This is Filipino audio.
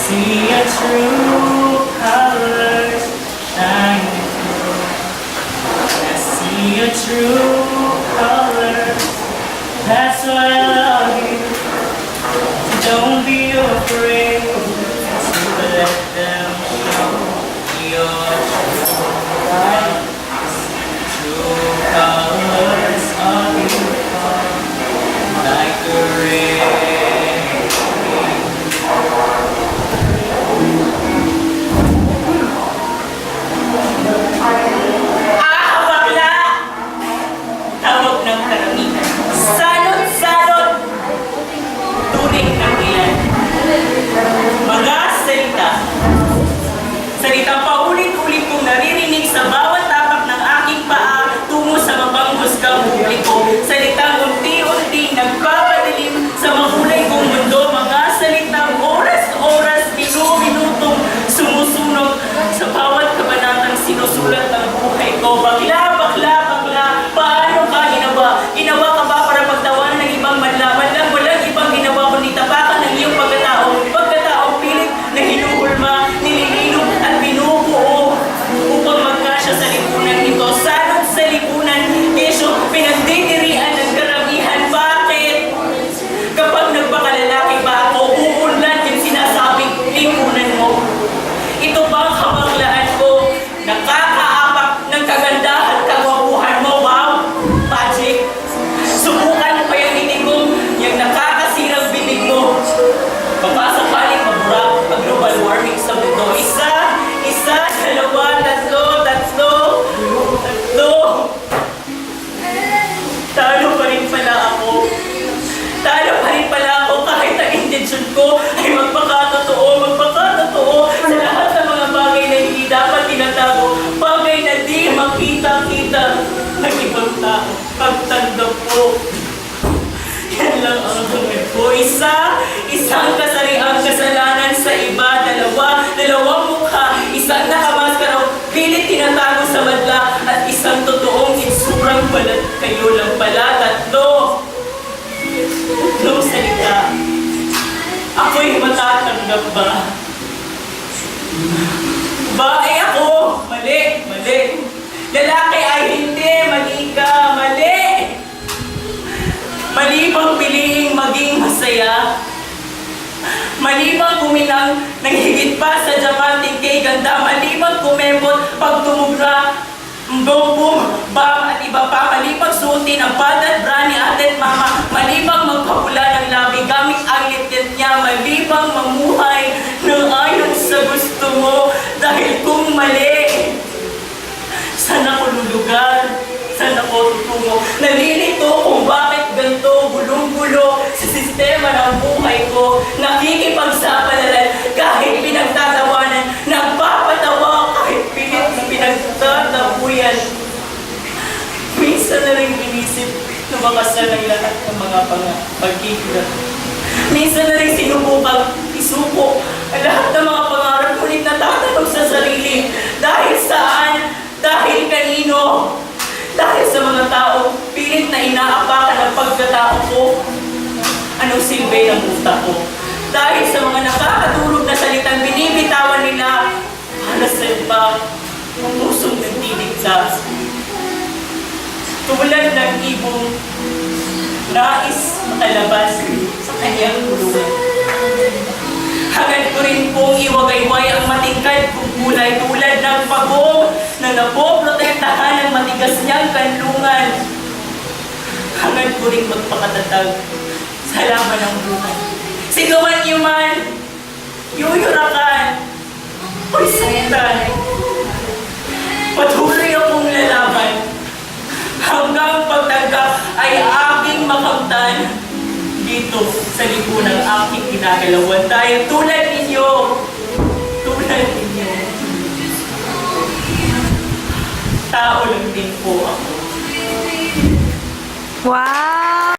see your true colors shining through. I see your true colors. That's why I love you. Don't be afraid to let them show your true colors. True colors are beautiful, like the rain. Bakla! Tawag ng karamihan. Salot-salot! Turing ng ilan. Mga salita. Salitang paulit-ulit kong naririnig sa bawat tapak ng aking paa tungo sa mapanghusgang publiko. Salitang unti-unti nagpapadilim sa makulay kong mundo. Mga salitang oras-oras, minuminutong sumusunog sa bawat kabanatang sinusulat ng buhay ko. Bakla, bakla, bakla, paano ka ginawa? Ginawa ka ba para pagtawanan ng ibang manlaman lang? Walang ibang ginawa kundi tapakan ng iyong pagkatao. Pagkataong pilit na hinuhulma, nililino at binubuo upang magkasya sa lipunan nito. Sanot sa lipunan, kesyo pinagdidirian ng karamihan. Bakit? Kapag nagpakalalaki ba ako, uunlad yung sinasabing lipunan mo. Ito bang kabaklaan ko? Nakakaapak ng kagandahan, kagwapuhan mo. Wow! Magic! Subukan mo pa yung hinig mo, yung nakakasirang bibig mo. Papasakaling mabura ang global warming sa mundo. Isa, dalawa, tatlo. Talo pa rin pala ako. Kahit ang intensyon ko ay magpakatotoo sa lahat ng mga bagay na hindi dapat tinatago. Bagay na di makita-kita ng ibang tao. Pagtanggap ko. Yan lang ang hangad ko. Isang kasariang kasalanan sa iba. Dalawang mukha. Isang nakamaskaraw, pilit tinatago sa madla. At isang totoong itsurang balat kayo lang pala. Tatlong salita. Ako'y matatanggap ba? Bae ako. Mali. Lalaki ay hindi. Mali ka. Mali bang piliing maging masaya? Mali bang kuminang ng higit pa sa diamanting kay ganda? Mali bang kumembot pag tumubra, boom, bam at iba pa? Mali bang suotin ang padat, bra ni ate at mama? Mali bang magpapula ng labi gamit ang ngit niya? Mali bang mamuhay ng ayon sa gusto mo? Dahil kung mali, saan ako lulugar? Saan ako tutungo? Nalilito kung bakit ganito gulong-gulo sa sistema ng buhay ko. Nakikipagsapalaran kahit pinagtatawanan. Nagpapatawa kahit pilit na pinagtatapuyan. Minsan na rin inisip na makasal ang lahat ng mga pag-ibig. Minsan na rin sinubukang isuko ang lahat ng mga pangarap, ngunit natatanong sa sarili. Dahil saan? Dahil kanino? Dahil sa mga tao, pilit na inaapakan ang pagkatao ko. Anong silbi ng utak ko? Dahil sa mga nakakatulog na salitang binibitawan nila para sa iba, ang pusong nagdidigtas. Tulad ng ibong nais makalabas sa kanyang kulungan. Hangad ko rin pong iwagayway ang matingkad kong kulay tulad ng pagong na napoprotektahan ng matigas niyang kanlungan. Hangad ko rin magpakatatag sa laman ng buhay. Sino man yuman, yuyurakan, o'y saktan. Patuloy akong lalaban hanggang pagtanggap ay aking makamtan dito sa lipunang aking ginagalawan. Dahil tulad ninyo, tao lang din po ako. Wow!